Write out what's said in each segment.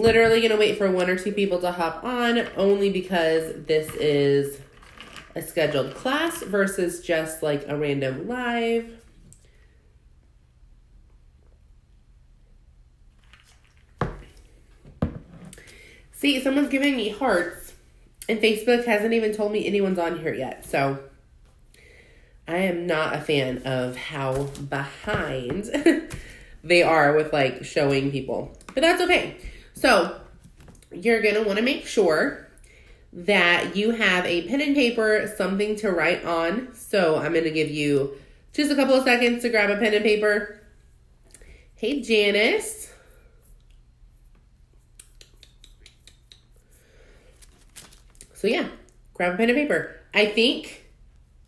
literally going to wait for 1 or 2 people to hop on, only because this is a scheduled class versus just like a random live. See, someone's giving me hearts, and Facebook hasn't even told me anyone's on here yet. So I am not a fan of how behind they are with like showing people, but that's okay. So you're going to want to make sure that you have a pen and paper, something to write on. So I'm going to give you just a couple of seconds to grab a pen and paper. Hey, Janice. So yeah, grab a pen and paper. I think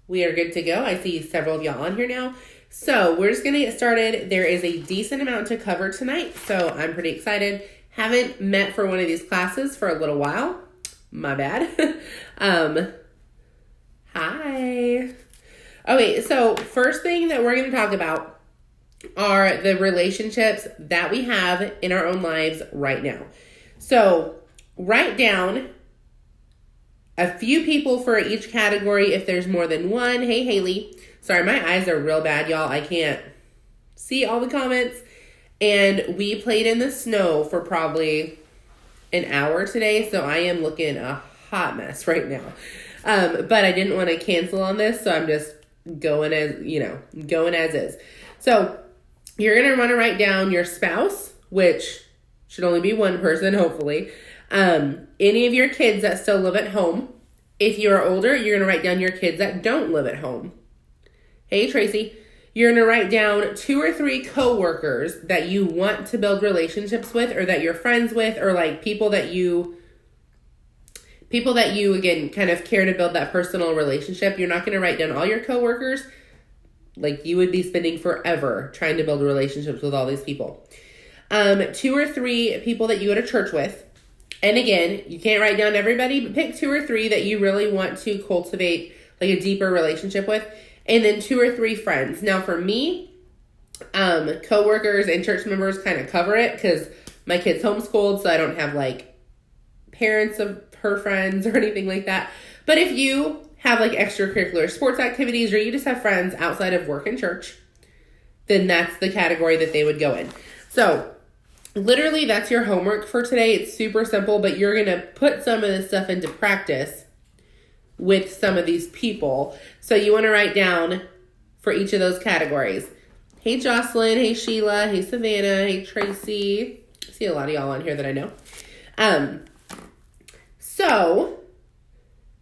we are good to go. I see several of y'all on here now. So we're just going to get started. There is a decent amount to cover tonight, so I'm pretty excited. Haven't met for one of these classes for a little while. My bad. Hi. Okay, so first thing that we're going to talk about are the relationships that we have in our own lives right now. So write down a few people for each category if there's more than one. Hey, Haley. Sorry, my eyes are real bad, y'all. I can't see all the comments. And we played in the snow for probably an hour today, so I am looking a hot mess right now. But I didn't want to cancel on this, so I'm just going as is. So you're going to want to write down your spouse, which should only be one person, hopefully. Any of your kids that still live at home. If you're older, you're going to write down your kids that don't live at home. Hey, Tracy. You're going to write down 2 or 3 coworkers that you want to build relationships with, or that you're friends with, or like people that you again kind of care to build that personal relationship. You're not going to write down all your coworkers. Like, you would be spending forever trying to build relationships with all these people. 2 or 3 people that you go to church with. And again, you can't write down everybody, but pick 2 or 3 that you really want to cultivate like a deeper relationship with. And then 2 or 3 friends. Now for me, coworkers and church members kind of cover it because my kid's homeschooled, so I don't have like parents of her friends or anything like that. But if you have like extracurricular sports activities, or you just have friends outside of work and church, then that's the category that they would go in. So literally that's your homework for today. It's super simple, but you're going to put some of this stuff into practice with some of these people. So you want to write down for each of those categories. Hey, Jocelyn. Hey, Sheila. Hey, Savannah. Hey, Tracy. I see a lot of y'all on here that I know. So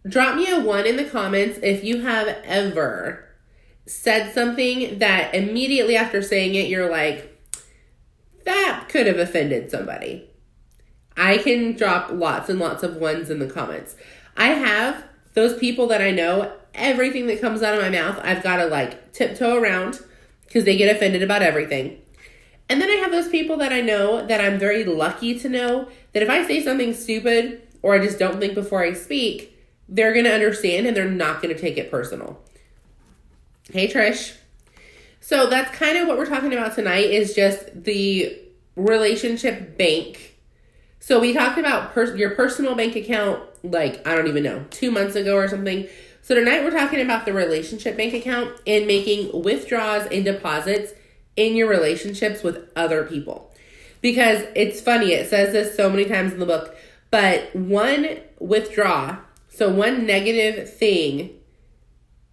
drop me a 1 in the comments if you have ever said something that immediately after saying it, you're like, that could have offended somebody. I can drop lots and lots of 1s in the comments. I have those people that I know, everything that comes out of my mouth, I've got to like tiptoe around because they get offended about everything. And then I have those people that I know that I'm very lucky to know that if I say something stupid or I just don't think before I speak, they're going to understand and they're not going to take it personal. Hey, Trish. So that's kind of what we're talking about tonight, is just the relationship bank. So we talked about your personal bank account, like, I don't even know, 2 months ago or something. So tonight we're talking about the relationship bank account and making withdrawals and deposits in your relationships with other people. Because it's funny, it says this so many times in the book, but one withdrawal, so one negative thing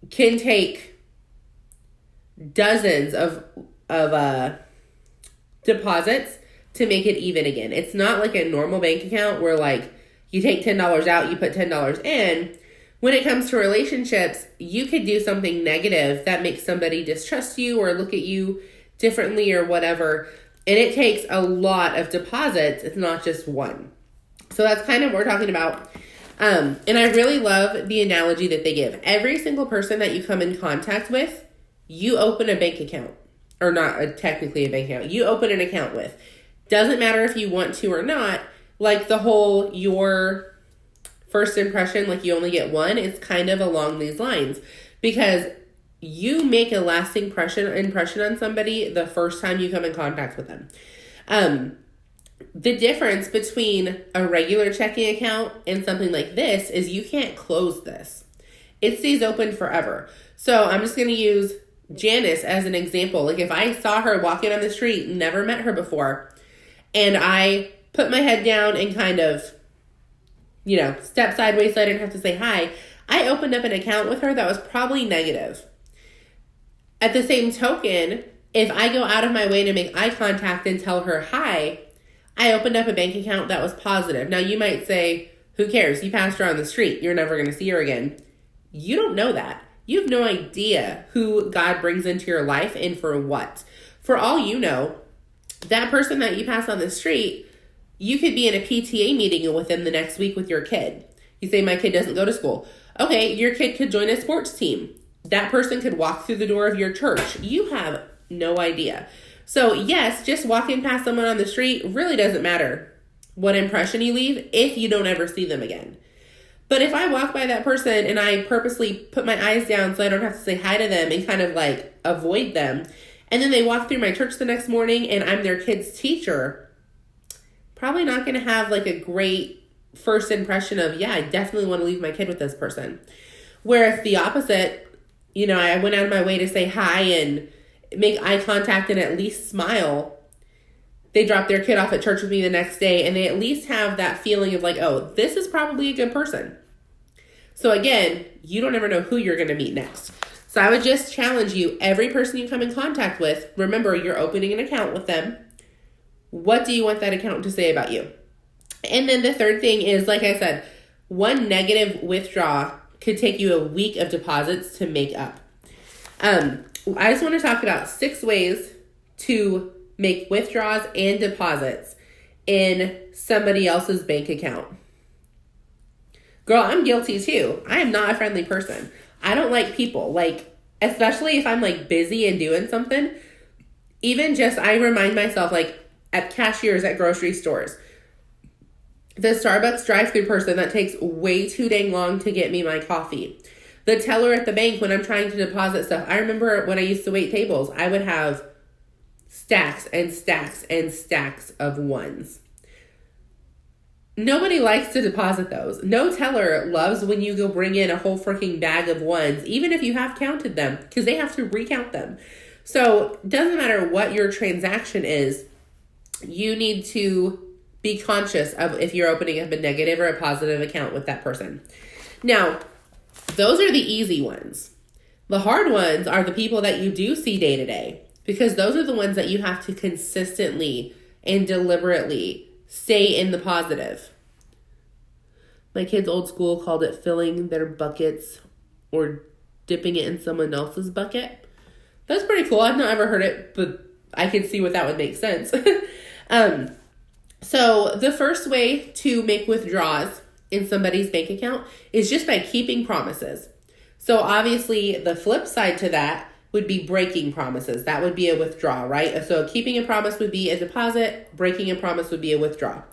can take dozens of deposits to make it even again. It's not like a normal bank account where like you take $10 out, you put $10 in. When it comes to relationships, you could do something negative that makes somebody distrust you or look at you differently or whatever. And it takes a lot of deposits. It's not just one. So that's kind of what we're talking about. And I really love the analogy that they give. Every single person that you come in contact with, you open a bank account. Or not technically a bank account. You open an account with. Doesn't matter if you want to or not. Like the whole your first impression, like you only get one, it's kind of along these lines. Because you make a lasting impression on somebody the first time you come in contact with them. The difference between a regular checking account and something like this is you can't close this. It stays open forever. So I'm just going to use Janice as an example. Like if I saw her walking on the street, never met her before, and I put my head down and kind of, step sideways so I didn't have to say hi, I opened up an account with her that was probably negative. At the same token, if I go out of my way to make eye contact and tell her hi, I opened up a bank account that was positive. Now you might say, who cares? You passed her on the street. You're never going to see her again. You don't know that. You have no idea who God brings into your life and for what. For all you know, that person that you pass on the street, you could be in a PTA meeting with them the next week with your kid. You say, my kid doesn't go to school. Okay, your kid could join a sports team. That person could walk through the door of your church. You have no idea. So yes, just walking past someone on the street really doesn't matter what impression you leave if you don't ever see them again. But if I walk by that person and I purposely put my eyes down so I don't have to say hi to them and kind of like avoid them, and then they walk through my church the next morning and I'm their kid's teacher, probably not going to have like a great first impression of, yeah, I definitely want to leave my kid with this person. Where if the opposite, I went out of my way to say hi and make eye contact and at least smile, they drop their kid off at church with me the next day and they at least have that feeling of like, oh, this is probably a good person. So again, you don't ever know who you're going to meet next. So I would just challenge you, every person you come in contact with, remember you're opening an account with them. What do you want that account to say about you? And then the third thing is, like I said, one negative withdrawal could take you a week of deposits to make up. I just want to talk about 6 ways to make withdrawals and deposits in somebody else's bank account. Girl, I'm guilty too. I am not a friendly person. I don't like people, especially if I'm busy and doing something. Even just, I remind myself at cashiers at grocery stores, the Starbucks drive-thru person that takes way too dang long to get me my coffee. The teller at the bank when I'm trying to deposit stuff. I remember when I used to wait tables, I would have stacks and stacks and stacks of ones. Nobody likes to deposit those. No teller loves when you go bring in a whole freaking bag of ones, even if you have counted them, because they have to recount them. So it doesn't matter what your transaction is, you need to be conscious of if you're opening up a negative or a positive account with that person. Now, those are the easy ones. The hard ones are the people that you do see day to day, because those are the ones that you have to consistently and deliberately stay in the positive. My kids old school called it filling their buckets or dipping it in someone else's bucket. That's pretty cool. I've not ever heard it, but I can see what that would make sense. So the first way to make withdrawals in somebody's bank account is just by keeping promises. So obviously the flip side to that would be breaking promises. That would be a withdrawal, right? So keeping a promise would be a deposit. Breaking a promise would be a withdrawal.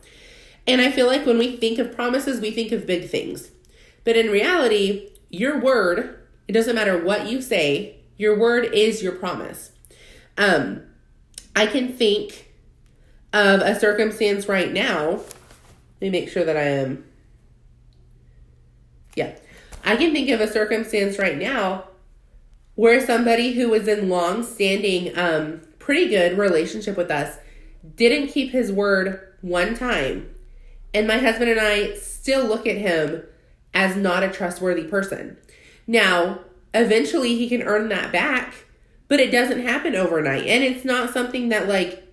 And I feel like when we think of promises, we think of big things. But in reality, your word, it doesn't matter what you say, your word is your promise. I can think of a circumstance right now. Let me make sure that I am. Yeah. I can think of a circumstance right now where somebody who was in long-standing, pretty good relationship with us didn't keep his word one time. And my husband and I still look at him as not a trustworthy person. Now, eventually he can earn that back, but it doesn't happen overnight. And it's not something that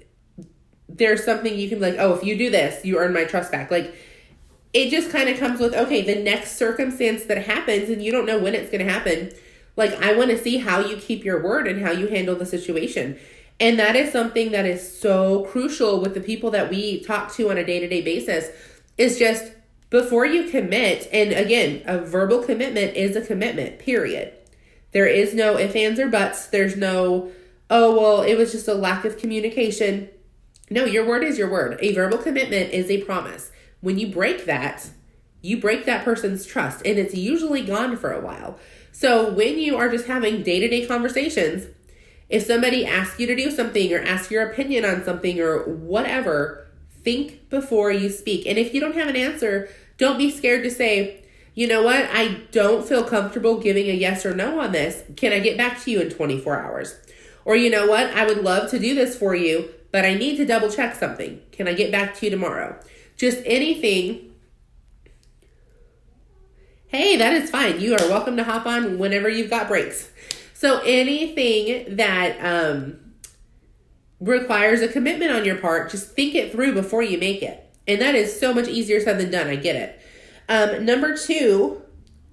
there's something you can be oh, if you do this, you earn my trust back. It just kind of comes with, okay, the next circumstance that happens, and you don't know when it's going to happen. I want to see how you keep your word and how you handle the situation. And that is something that is so crucial with the people that we talk to on a day-to-day basis, is just before you commit, and again, a verbal commitment is a commitment, period. There is no ifs, ands, or buts. There's no, oh, well, it was just a lack of communication. No, your word is your word. A verbal commitment is a promise. When you break that, you break that person's trust, and it's usually gone for a while. So when you are just having day-to-day conversations, if somebody asks you to do something or asks your opinion on something or whatever, think before you speak. And if you don't have an answer, don't be scared to say, you know what? I don't feel comfortable giving a yes or no on this. Can I get back to you in 24 hours? Or you know what? I would love to do this for you, but I need to double check something. Can I get back to you tomorrow? Just anything. Hey, that is fine. You are welcome to hop on whenever you've got breaks. So anything that requires a commitment on your part, just think it through before you make it. And that is so much easier said than done. I get it. Number 2,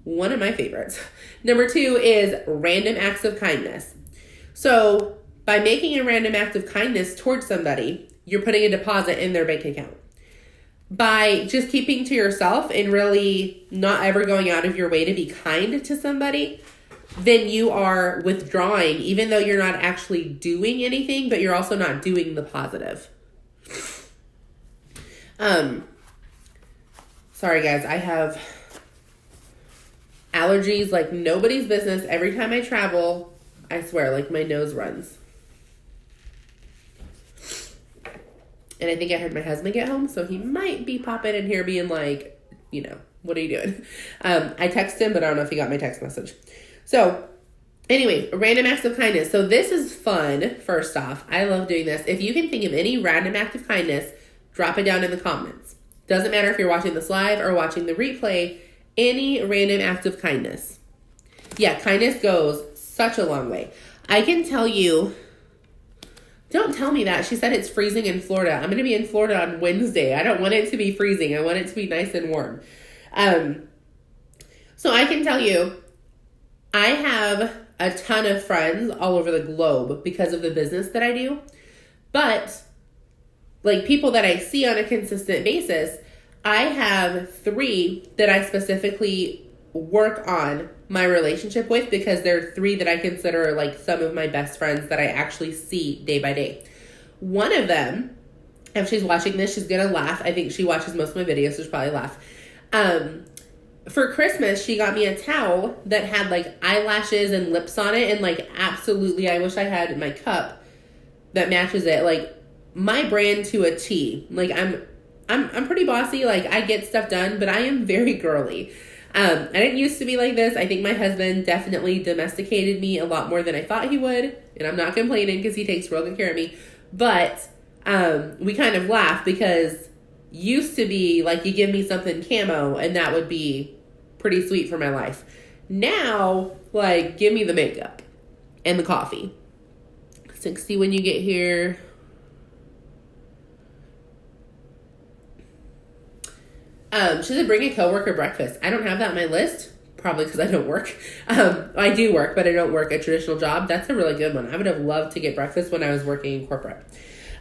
one of my favorites. Number 2 is random acts of kindness. So by making a random act of kindness towards somebody, you're putting a deposit in their bank account. By just keeping to yourself and really not ever going out of your way to be kind to somebody, then you are withdrawing, even though you're not actually doing anything, but you're also not doing the positive. Sorry guys, I have allergies like nobody's business. Every time I travel, I swear, like my nose runs. And I think I heard my husband get home, so he might be popping in here being like, you know, what are you doing? I texted him, but I don't know if he got my text message. So anyway, random acts of kindness. So this is fun, first off. I love doing this. If you can think of any random act of kindness, drop it down in the comments. Doesn't matter if you're watching this live or watching the replay, any random act of kindness. Yeah, kindness goes such a long way. I can tell you, don't tell me that. She said it's freezing in Florida. I'm going to be in Florida on Wednesday. I don't want it to be freezing. I want it to be nice and warm. So I can tell you, I have a ton of friends all over the globe because of the business that I do. But like people that I see on a consistent basis, I have 3 that I specifically work on my relationship with because they're 3 that I consider like some of my best friends that I actually see day by day. One of them, if she's watching this, she's going to laugh. I think she watches most of my videos, so she'll probably laugh. For Christmas, she got me a towel that had like eyelashes and lips on it. And like, absolutely, I wish I had my cup that matches it. Like my brand to a T. Like I'm pretty bossy. Like I get stuff done, but I am very girly. I didn't used to be like this. I think my husband definitely domesticated me a lot more than I thought he would. And I'm not complaining because he takes real good care of me. But we kind of laugh because used to be like you give me something camo and that would be pretty sweet for my life. Now, like, give me the makeup and the coffee. 60 when you get here. She said bring a coworker breakfast. I don't have that on my list, probably because I don't work. I do work, but I don't work a traditional job. That's a really good one. I would have loved to get breakfast when I was working in corporate.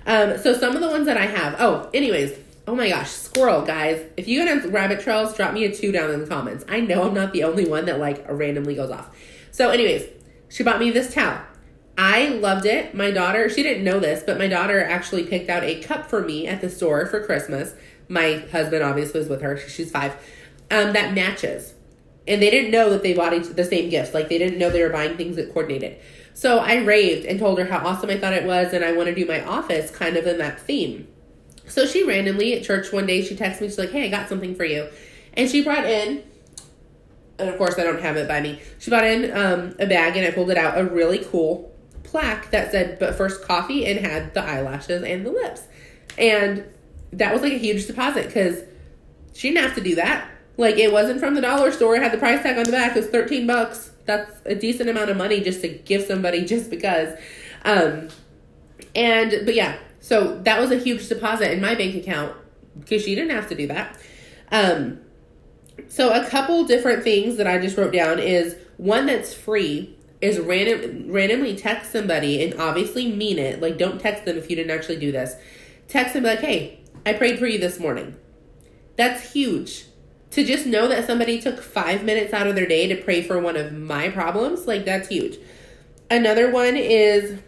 So some of the ones that I have. Oh, anyways. Oh my gosh, squirrel, guys. If you go to rabbit trails, drop me a 2 down in the comments. I know I'm not the only one that like randomly goes off. So anyways, she bought me this towel. I loved it. My daughter, she didn't know this, but my daughter actually picked out a cup for me at the store for Christmas. My husband obviously was with her. She's 5. That matches. And they didn't know that they bought the same gifts. Like they didn't know they were buying things that coordinated. So I raved and told her how awesome I thought it was. And I want to do my office kind of in that theme. So she randomly at church one day, she texted me. She's like, hey, I got something for you. And she brought in, and of course I don't have it by me. She brought in a bag and I pulled it out, a really cool plaque that said, but first coffee, and had the eyelashes and the lips. And that was like a huge deposit because she didn't have to do that. Like it wasn't from the dollar store. It had the price tag on the back. It was $13. That's a decent amount of money just to give somebody just because. But yeah, so that was a huge deposit in my bank account because she didn't have to do that. So a couple different things that I just wrote down is one that's free is randomly text somebody and obviously mean it. Like don't text them if you didn't actually do this. Text them like, hey, I prayed for you this morning. That's huge. To just know that somebody took 5 minutes out of their day to pray for one of my problems, like that's huge. Another one is,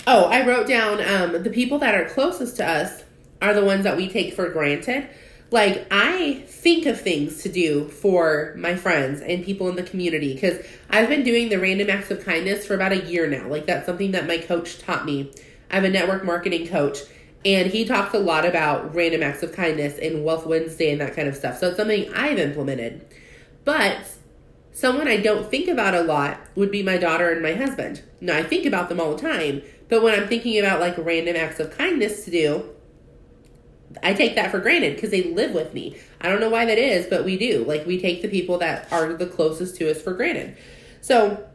I wrote down the people that are closest to us are the ones that we take for granted. Like I think of things to do for my friends and people in the community because I've been doing the random acts of kindness for about a year now. Like that's something that my coach taught me. I have a network marketing coach. And he talks a lot about random acts of kindness and Wealth Wednesday and that kind of stuff. So it's something I've implemented. But someone I don't think about a lot would be my daughter and my husband. Now, I think about them all the time, but when I'm thinking about like random acts of kindness to do, I take that for granted because they live with me. I don't know why that is, but we do. Like, we take the people that are the closest to us for granted. So,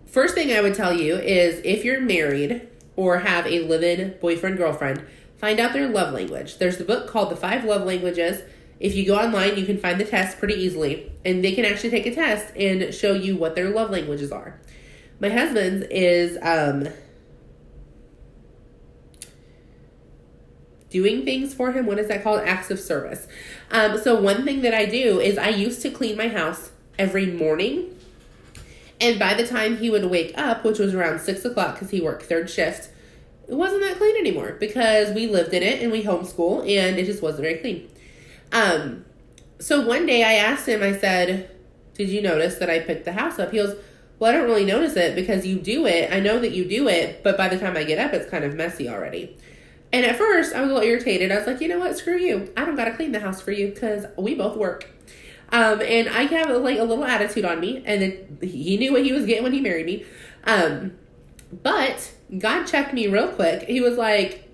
first thing I would tell you is if you're married or have a live-in boyfriend, girlfriend, find out their love language. There's the book called The 5 Love Languages. If you go online, you can find the test pretty easily, and they can actually take a test and show you what their love languages are. My husband's is doing things for him. What is that called? Acts of service. So one thing that I do is I used to clean my house every morning. And by the time he would wake up, which was around 6 o'clock because he worked third shift, it wasn't that clean anymore because we lived in it and we homeschool and it just wasn't very clean. So one day I asked him, I said, did you notice that I picked the house up? He goes, well, I don't really notice it because you do it. I know that you do it, but by the time I get up, it's kind of messy already. And at first, I was a little irritated. I was like, you know what? Screw you. I don't got to clean the house for you because we both work. And I have like a little attitude on me. And then he knew what he was getting when he married me. But God checked me real quick. He was like,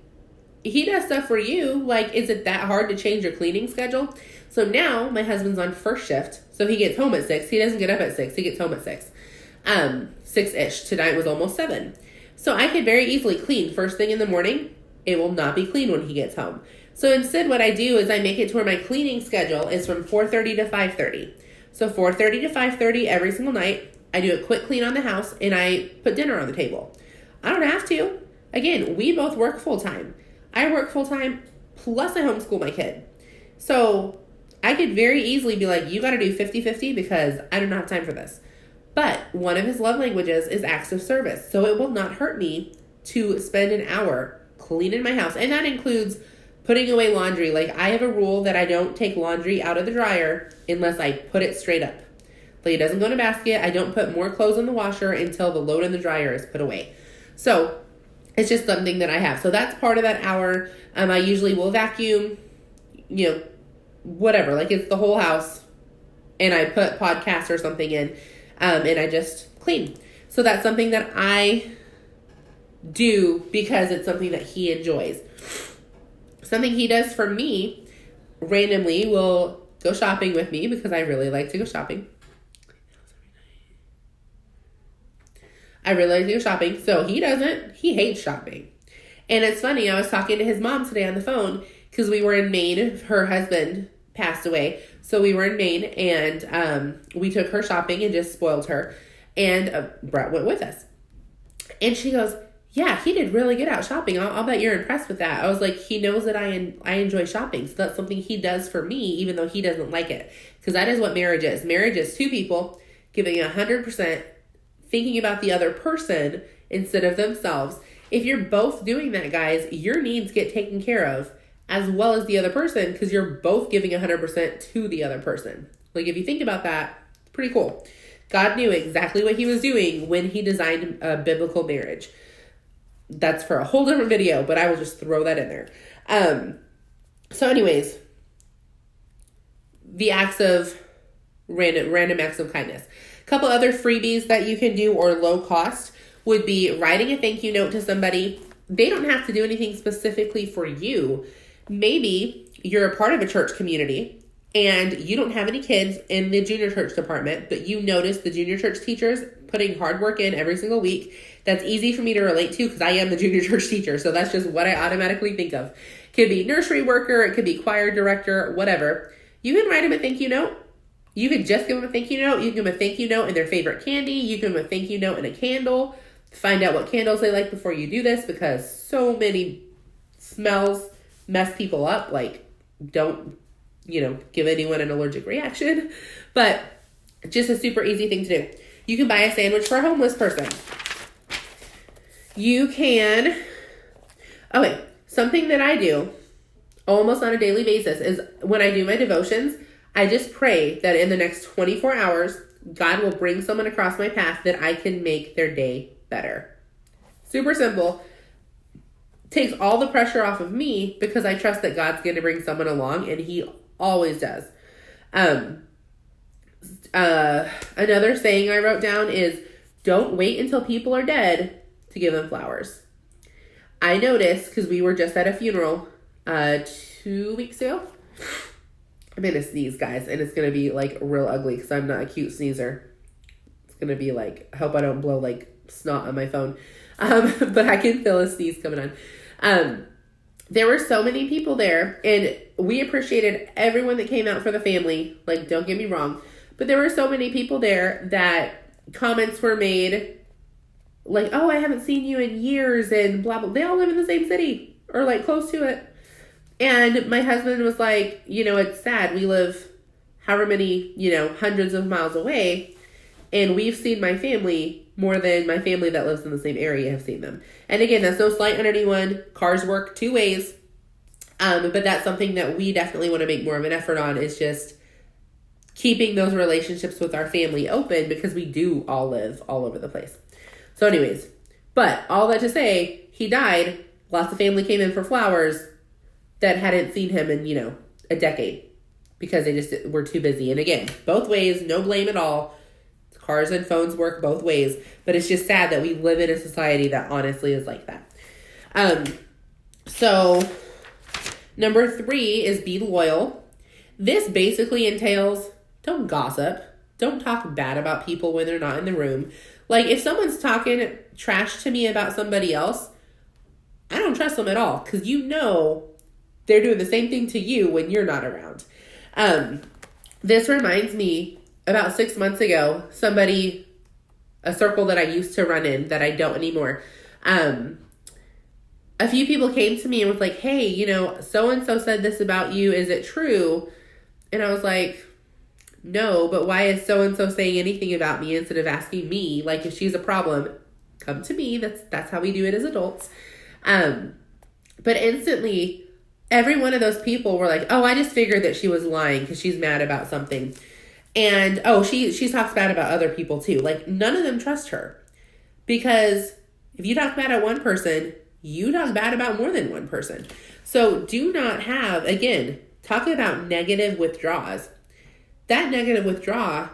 he does stuff for you. Like, is it that hard to change your cleaning schedule? So now my husband's on first shift. So he gets home at 6. He doesn't get up at 6. He gets home at 6. 6-ish. Tonight was almost 7. So I could very easily clean first thing in the morning. It will not be clean when he gets home. So instead what I do is I make it to where my cleaning schedule is from 4:30 to 5:30. So 4:30 to 5:30 every single night, I do a quick clean on the house and I put dinner on the table. I don't have to. Again, we both work full time. I work full time plus I homeschool my kid. So I could very easily be like, you got to do 50-50 because I do not have time for this. But one of his love languages is acts of service. So it will not hurt me to spend an hour cleaning my house. And that includes putting away laundry. Like, I have a rule that I don't take laundry out of the dryer unless I put it straight up. Like, it doesn't go in a basket. I don't put more clothes in the washer until the load in the dryer is put away. So it's just something that I have. So that's part of that hour. I usually will vacuum, whatever. Like, it's the whole house. And I put podcasts or something in. And I just clean. So that's something that I do because it's something that he enjoys. Something he does for me randomly will go shopping with me because I really like to go shopping. I really like to go shopping. So he doesn't. He hates shopping. And it's funny. I was talking to his mom today on the phone because we were in Maine. Her husband passed away. So we were in Maine and we took her shopping and just spoiled her. And Brett went with us. And she goes, yeah, he did really good out shopping. I'll bet you're impressed with that. I was like, he knows that I enjoy shopping. So that's something he does for me, even though he doesn't like it. Because that is what marriage is. Marriage is two people giving 100%, thinking about the other person instead of themselves. If you're both doing that, guys, your needs get taken care of as well as the other person because you're both giving 100% to the other person. Like, if you think about that, it's pretty cool. God knew exactly what he was doing when he designed a biblical marriage. That's for a whole different video, but I will just throw that in there. So anyways, the acts of random acts of kindness. A couple other freebies that you can do or low cost would be writing a thank you note to somebody. They don't have to do anything specifically for you. Maybe you're a part of a church community and you don't have any kids in the junior church department, but you notice the junior church teachers putting hard work in every single week. That's easy for me to relate to because I am the junior church teacher. So that's just what I automatically think of. Could be nursery worker. It could be choir director, whatever. You can write them a thank you note. You could just give them a thank you note. You can give them a thank you note and their favorite candy. You can give them a thank you note and a candle. Find out what candles they like before you do this because so many smells mess people up. Like, don't, give anyone an allergic reaction. But just a super easy thing to do. You can buy a sandwich for a homeless person. You can, something that I do almost on a daily basis is when I do my devotions, I just pray that in the next 24 hours, God will bring someone across my path that I can make their day better. Super simple. takes all the pressure off of me because I trust that God's going to bring someone along, and he always does. Another saying I wrote down is, don't wait until people are dead to give them flowers. I noticed, because we were just at a funeral 2 weeks ago. I'm going to sneeze, guys, and it's going to be like real ugly because I'm not a cute sneezer. It's going to be like, I hope I don't blow like snot on my phone. But I can feel a sneeze coming on. There were so many people there, and we appreciated everyone that came out for the family. Like, don't get me wrong. But there were so many people there that comments were made like, oh, I haven't seen you in years, and blah, blah. They all live in the same city or like close to it. And my husband was like, it's sad. We live however many, hundreds of miles away, and we've seen my family more than my family that lives in the same area have seen them. And again, that's no slight on anyone. Cars work two ways. But that's something that we definitely want to make more of an effort on, is just keeping those relationships with our family open, because we do all live all over the place. So anyways, but all that to say, he died. Lots of family came in for flowers that hadn't seen him in, a decade, because they just were too busy. And again, both ways, no blame at all. Cars and phones work both ways, but it's just sad that we live in a society that honestly is like that. So number 3 is be loyal. This basically entails, don't gossip. Don't talk bad about people when they're not in the room. Like, if someone's talking trash to me about somebody else, I don't trust them at all, because they're doing the same thing to you when you're not around. This reminds me, about 6 months ago, a circle that I used to run in that I don't anymore, a few people came to me and was like, hey, so-and-so said this about you. Is it true? And I was like, no, but why is so-and-so saying anything about me instead of asking me? Like, if she's a problem, come to me. That's how we do it as adults. But instantly, every one of those people were like, oh, I just figured that she was lying because she's mad about something. And, oh, she talks bad about other people too. Like, none of them trust her. Because if you talk bad at one person, you talk bad about more than one person. So do not have, again, talking about negative withdrawals. That negative withdrawal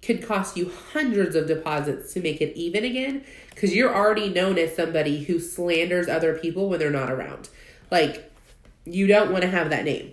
could cost you hundreds of deposits to make it even again, because you're already known as somebody who slanders other people when they're not around. Like, you don't want to have that name.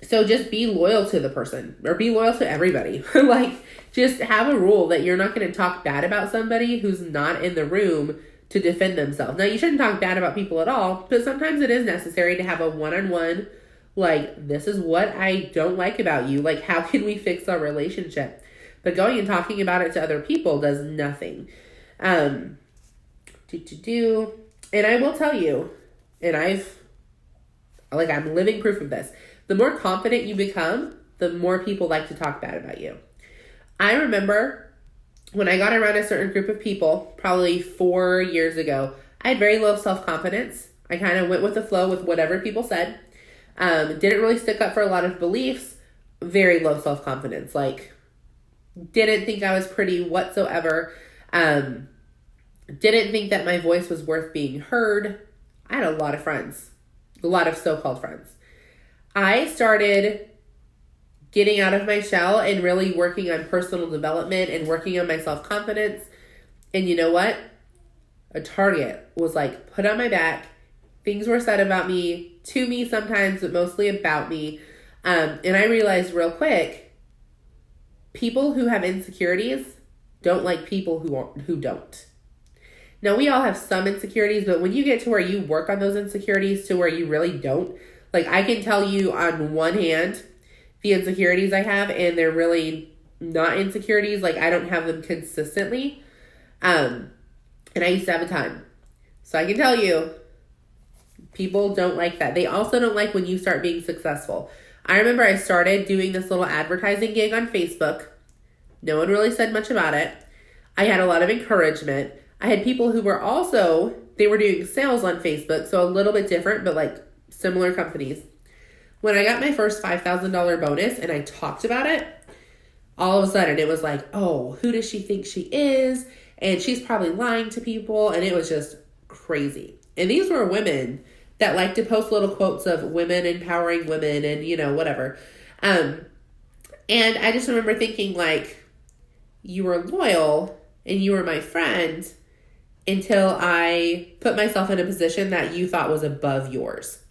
So just be loyal to the person, or be loyal to everybody. Like, just have a rule that you're not going to talk bad about somebody who's not in the room to defend themselves. Now, you shouldn't talk bad about people at all, but sometimes it is necessary to have a one-on-one, like, this is what I don't like about you. Like, how can we fix our relationship? But going and talking about it to other people does nothing. And I will tell you, and I'm living proof of this. The more confident you become, the more people like to talk bad about you. I remember when I got around a certain group of people, probably 4 years ago, I had very low self-confidence. I kind of went with the flow with whatever people said. Didn't really stick up for a lot of beliefs. Very low self-confidence. Like, didn't think I was pretty whatsoever. Didn't think that my voice was worth being heard. I had a lot of friends. A lot of so-called friends. I started getting out of my shell and really working on personal development and working on my self-confidence. And you know what? A target was like put on my back. Things were said about me, to me sometimes, but mostly about me. And I realized real quick, people who have insecurities don't like people who don't. Now, we all have some insecurities, but when you get to where you work on those insecurities to where you really don't, like, I can tell you on one hand the insecurities I have, and they're really not insecurities. Like, I don't have them consistently. And I used to have a ton. So I can tell you, people don't like that. They also don't like when you start being successful. I remember I started doing this little advertising gig on Facebook. No one really said much about it. I had a lot of encouragement. I had people who were also, they were doing sales on Facebook, so a little bit different, but like similar companies. When I got my first $5,000 bonus and I talked about it, all of a sudden it was like, oh, who does she think she is? And she's probably lying to people. And it was just crazy. And these were women that like to post little quotes of women empowering women and, you know, whatever. And I just remember thinking, like, you were loyal and you were my friend until I put myself in a position that you thought was above yours.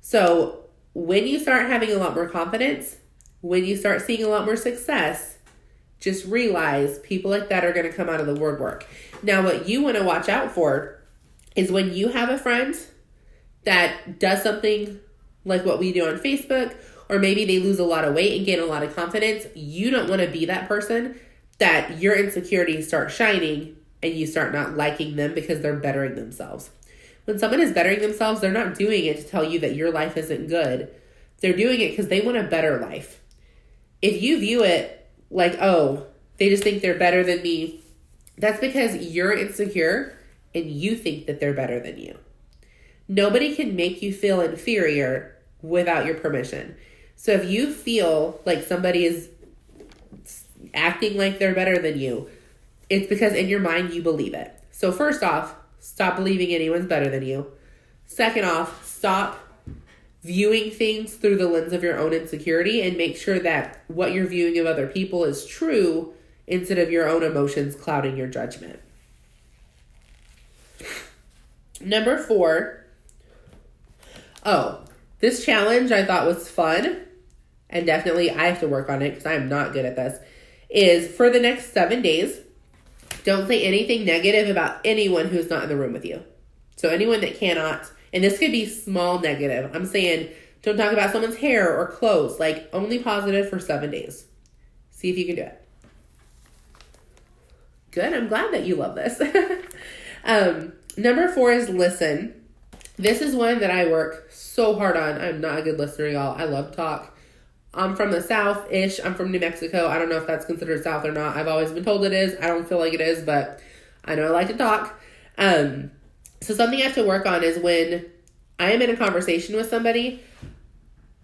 So when you start having a lot more confidence, when you start seeing a lot more success, just realize people like that are going to come out of the woodwork. Now, what you want to watch out for is when you have a friend that does something like what we do on Facebook, or maybe they lose a lot of weight and gain a lot of confidence, you don't want to be that person that your insecurities start shining and you start not liking them because they're bettering themselves. When someone is bettering themselves, they're not doing it to tell you that your life isn't good. They're doing it because they want a better life. If you view it like, oh, they just think they're better than me, that's because you're insecure and you think that they're better than you. Nobody can make you feel inferior without your permission. So if you feel like somebody is acting like they're better than you, it's because in your mind you believe it. So first off, stop believing anyone's better than you. Second off, stop viewing things through the lens of your own insecurity and make sure that what you're viewing of other people is true instead of your own emotions clouding your judgment. Number 4. Oh, this challenge I thought was fun, and definitely I have to work on it because I'm not good at this, is for the next 7 days, don't say anything negative about anyone who's not in the room with you. So anyone that cannot, and this could be small negative. I'm saying don't talk about someone's hair or clothes, like only positive for 7 days. See if you can do it. Good. I'm glad that you love this. Number 4 is listen. This is one that I work so hard on. I'm not a good listener, y'all. I love to talk. I'm from the South-ish. I'm from New Mexico. I don't know if that's considered South or not. I've always been told it is. I don't feel like it is, but I know I like to talk. So something I have to work on is when I am in a conversation with somebody,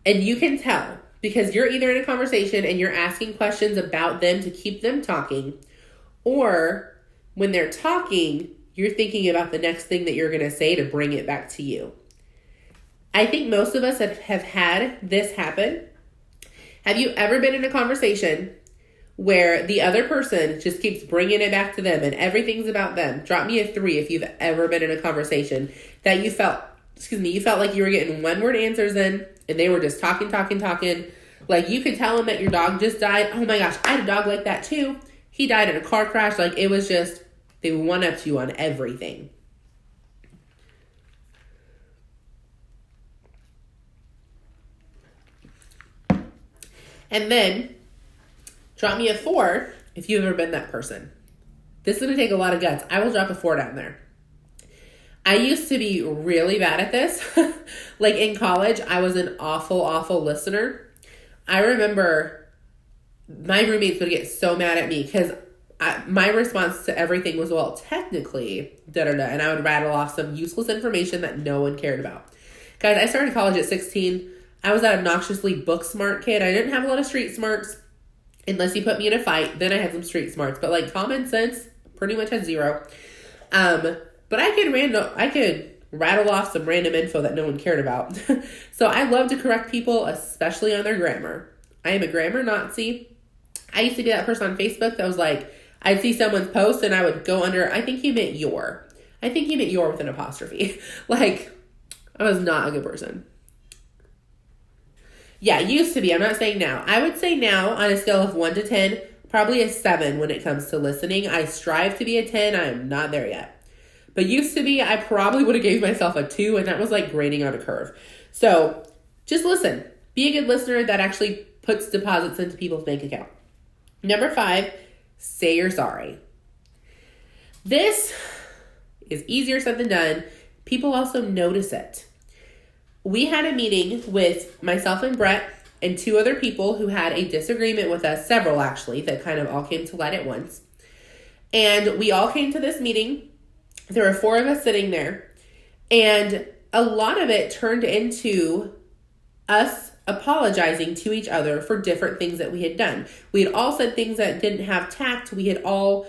and you can tell because you're either in a conversation and you're asking questions about them to keep them talking, or when they're talking, you're thinking about the next thing that you're going to say to bring it back to you. I think most of us have had this happen. Have you ever been in a conversation where the other person just keeps bringing it back to them and everything's about them? Drop me a 3 if you've ever been in a conversation that you felt like you were getting one-word answers in and they were just talking. Like you could tell them that your dog just died. Oh my gosh, I had a dog like that too. He died in a car crash. Like it was just, they one-upped you on everything. And then drop me a 4 if you've ever been that person. This is going to take a lot of guts. I will drop a 4 down there. I used to be really bad at this. Like in college, I was an awful listener. I remember my roommates would get so mad at me because my response to everything was, well, technically, and I would rattle off some useless information that no one cared about. Guys, I started college at 16. I was that obnoxiously book smart kid. I didn't have a lot of street smarts unless you put me in a fight. Then I had some street smarts, but like common sense pretty much had 0. But I could rattle off some random info that no one cared about. So I love to correct people, especially on their grammar. I am a grammar Nazi. I used to be that person on Facebook that was like, I'd see someone's post and I would go under, I think you meant your with an apostrophe. Like, I was not a good person. Yeah, used to be. I'm not saying now. I would say now, on a scale of 1 to 10, probably a 7 when it comes to listening. I strive to be a 10. I am not there yet. But used to be, I probably would have gave myself a 2, and that was like grading on a curve. So just listen. Be a good listener that actually puts deposits into people's bank account. Number 5, say you're sorry. This is easier said than done. People also notice it. We had a meeting with myself and Brett and 2 other people who had a disagreement with us, several actually, that kind of all came to light at once. And we all came to this meeting. There were 4 of us sitting there. And a lot of it turned into us apologizing to each other for different things that we had done. We had all said things that didn't have tact. We had all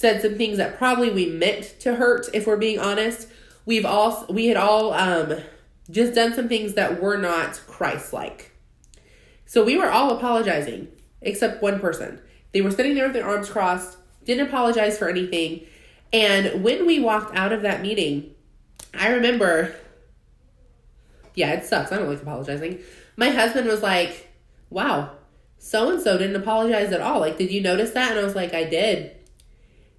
said some things that probably we meant to hurt, if we're being honest. We had all just done some things that were not Christ-like. So we were all apologizing, except one person. They were sitting there with their arms crossed, didn't apologize for anything. And when we walked out of that meeting, I remember, yeah, it sucks. I don't like apologizing. My husband was like, wow, so-and-so didn't apologize at all. Like, did you notice that? And I was like, I did.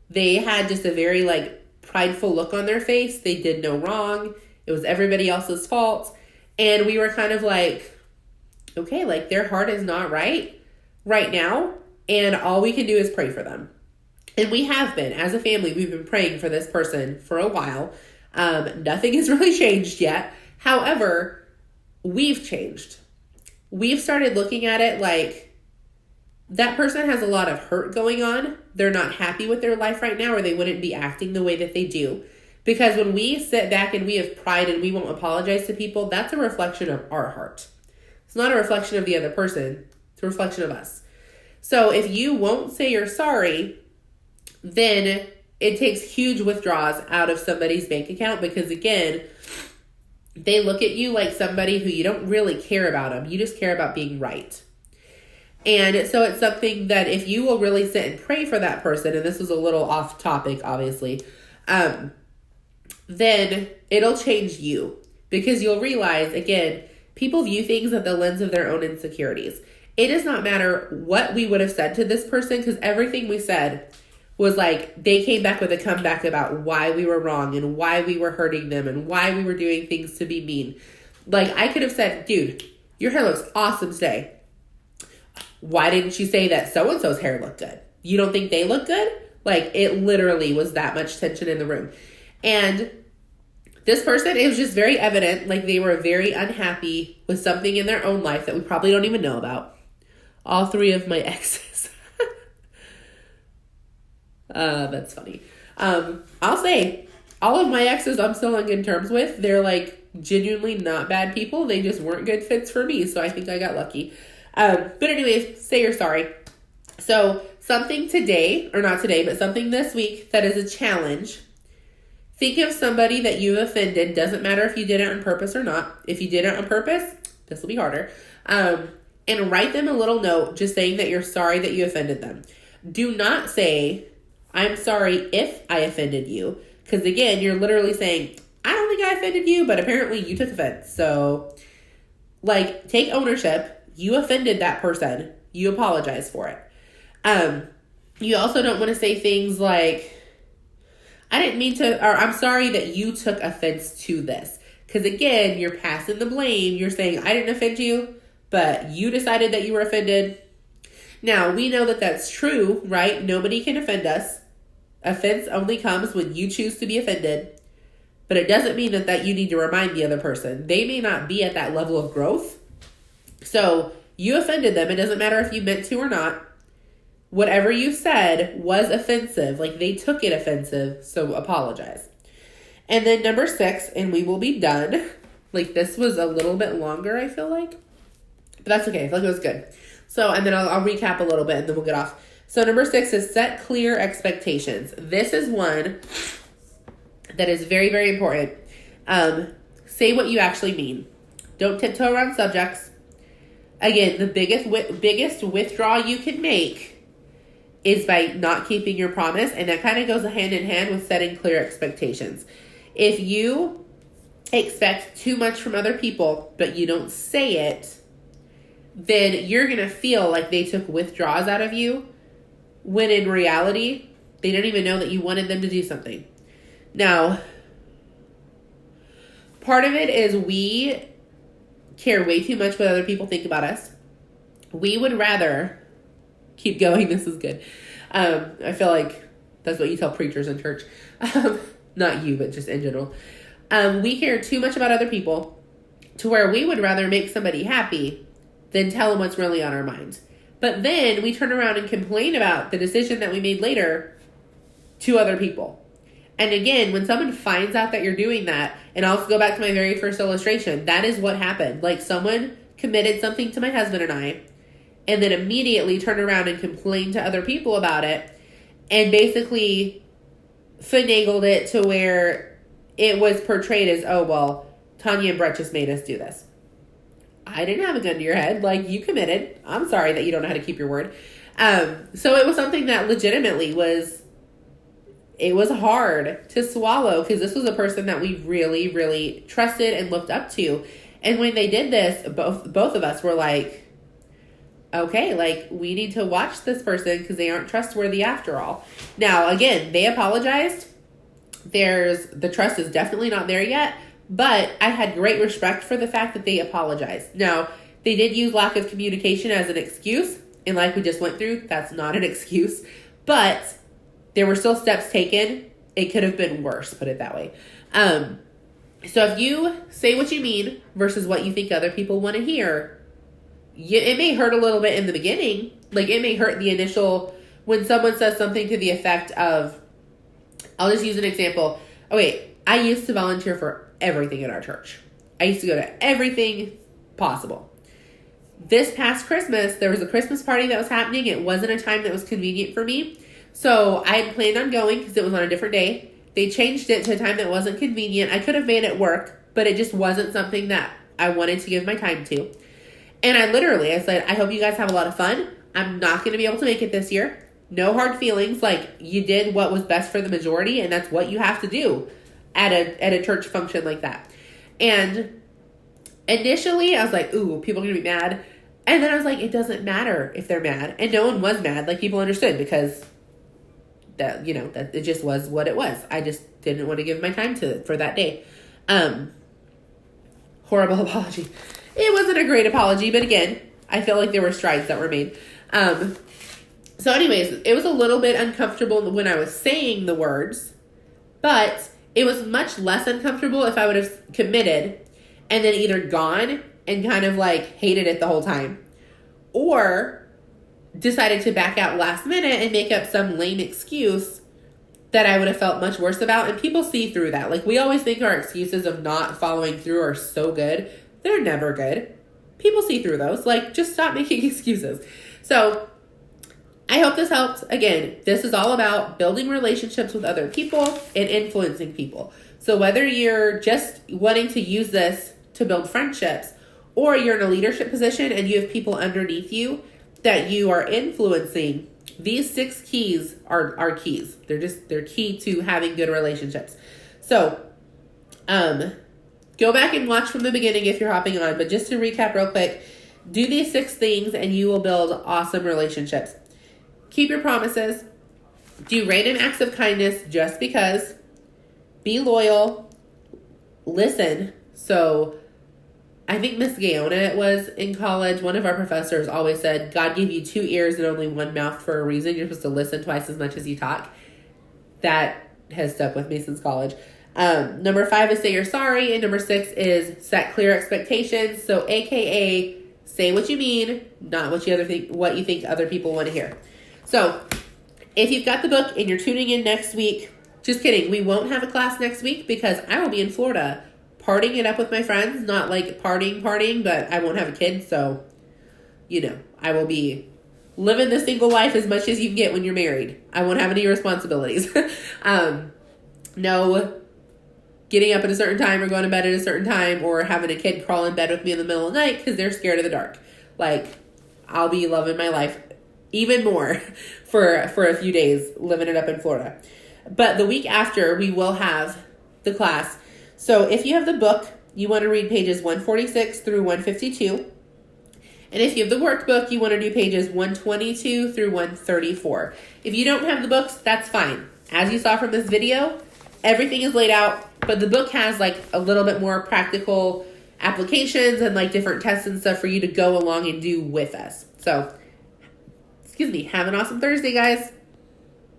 They had just a very, prideful look on their face. They did no wrong. It was everybody else's fault. And we were kind of like, okay, their heart is not right now. And all we can do is pray for them. And we have been, as a family, we've been praying for this person for a while. Nothing has really changed yet. However, we've changed. We've started looking at it like that person has a lot of hurt going on. They're not happy with their life right now, or they wouldn't be acting the way that they do. Because when we sit back and we have pride and we won't apologize to people, that's a reflection of our heart. It's not a reflection of the other person. It's a reflection of us. So if you won't say you're sorry, then it takes huge withdrawals out of somebody's bank account, because again, they look at you like somebody who you don't really care about them. You just care about being right. And so it's something that if you will really sit and pray for that person, and this was a little off topic, obviously, then it'll change you, because you'll realize, again, people view things at the lens of their own insecurities. It does not matter what we would have said to this person, because everything we said was they came back with a comeback about why we were wrong and why we were hurting them and why we were doing things to be mean. I could have said, dude, your hair looks awesome today. Why didn't you say that so-and-so's hair looked good? You don't think they look good? It literally was that much tension in the room. And this person, it was just very evident, they were very unhappy with something in their own life that we probably don't even know about. All three of my exes. That's funny. I'll say, all of my exes I'm still on good terms with. They're genuinely not bad people. They just weren't good fits for me. So I think I got lucky. But anyways, say you're sorry. So something today, or not today, but something this week that is a challenge. Think of somebody that you offended. Doesn't matter if you did it on purpose or not. If you did it on purpose, this will be harder. And write them a little note just saying that you're sorry that you offended them. Do not say, I'm sorry if I offended you. Because again, you're literally saying, I don't think I offended you, but apparently you took offense. So, take ownership. You offended that person. You apologize for it. You also don't want to say things like, I didn't mean to, or I'm sorry that you took offense to this. Because again, you're passing the blame. You're saying, I didn't offend you, but you decided that you were offended. Now, we know that that's true, right? Nobody can offend us. Offense only comes when you choose to be offended. But it doesn't mean that you need to remind the other person. They may not be at that level of growth. So you offended them. It doesn't matter if you meant to or not. Whatever you said was offensive. They took it offensive. So apologize. And then number 6, and we will be done. This was a little bit longer, I feel like. But that's okay. I feel like it was good. So, and then I'll recap a little bit and then we'll get off. So number 6 is set clear expectations. This is one that is very, very important. Say what you actually mean. Don't tiptoe around subjects. Again, the biggest withdrawal you can make is by not keeping your promise. And that kind of goes hand in hand with setting clear expectations. If you expect too much from other people, but you don't say it, then you're going to feel like they took withdrawals out of you, when in reality, they didn't even know that you wanted them to do something. Now, part of it is we care way too much what other people think about us. We would rather keep going. This is good. I feel like that's what you tell preachers in church. Not you, but just in general. We care too much about other people to where we would rather make somebody happy than tell them what's really on our minds. But then we turn around and complain about the decision that we made later to other people. And again, when someone finds out that you're doing that, and I'll go back to my very first illustration, that is what happened. Someone committed something to my husband and I, and then immediately turned around and complained to other people about it. and basically finagled it to where it was portrayed as, oh, well, Tanya and Brett just made us do this. I didn't have a gun to your head. Like, you committed. I'm sorry that you don't know how to keep your word. So it was something that legitimately it was hard to swallow, because this was a person that we really, really trusted and looked up to. And when they did this, both of us were like, okay, like, we need to watch this person because they aren't trustworthy after all. Now, again, they apologized. The trust is definitely not there yet, but I had great respect for the fact that they apologized. Now, they did use lack of communication as an excuse, and like we just went through, that's not an excuse, but there were still steps taken. It could have been worse, put it that way. So if you say what you mean versus what you think other people want to hear, it may hurt a little bit in the beginning. Like, it may hurt the initial, when someone says something to the effect of, I'll just use an example. Okay, I used to volunteer for everything in our church. I used to go to everything possible. This past Christmas, there was a Christmas party that was happening. It wasn't a time that was convenient for me. So I had planned on going because it was on a different day. They changed it to a time that wasn't convenient. I could have made it work, but it just wasn't something that I wanted to give my time to. And I said, I hope you guys have a lot of fun. I'm not going to be able to make it this year. No hard feelings. Like, you did what was best for the majority, and that's what you have to do at a church function like that. And initially, I was like, ooh, people are going to be mad. And then I was like, it doesn't matter if they're mad. And no one was mad. Like, people understood because that it just was what it was. I just didn't want to give my time to it for that day. Horrible apology. It wasn't a great apology, but again, I feel like there were strides that were made. So anyways, it was a little bit uncomfortable when I was saying the words, but it was much less uncomfortable if I would have committed and then either gone and kind of like hated it the whole time, or decided to back out last minute and make up some lame excuse that I would have felt much worse about. And people see through that. Like, we always think our excuses of not following through are so good. They're never good. People see through those. Like, just stop making excuses. So I hope this helped. Again, this is all about building relationships with other people and influencing people. So whether you're just wanting to use this to build friendships, or you're in a leadership position and you have people underneath you that you are influencing, these 6 keys are keys. They're key to having good relationships. So, go back and watch from the beginning if you're hopping on, but just to recap real quick, do these 6 things and you will build awesome relationships. Keep your promises. Do random acts of kindness just because. Be loyal. Listen. So, I think Miss Gaona was in college. One of our professors always said, God gave you 2 ears and only 1 mouth for a reason. You're supposed to listen twice as much as you talk. That has stuck with me since college. Number 5 is say you're sorry. And number 6 is set clear expectations. So AKA say what you mean, not what you think other people want to hear. So if you've got the book and you're tuning in next week, just kidding. We won't have a class next week because I will be in Florida partying it up with my friends. Not like partying, but I won't have a kid. So, I will be living the single life as much as you can get when you're married. I won't have any responsibilities. No getting up at a certain time or going to bed at a certain time or having a kid crawl in bed with me in the middle of the night because they're scared of the dark. Like, I'll be loving my life even more for a few days living it up in Florida. But the week after, we will have the class. So if you have the book, you want to read pages 146 through 152. And if you have the workbook, you want to do pages 122 through 134. If you don't have the books, that's fine. As you saw from this video, everything is laid out, but the book has like a little bit more practical applications and like different tests and stuff for you to go along and do with us. So, have an awesome Thursday, guys.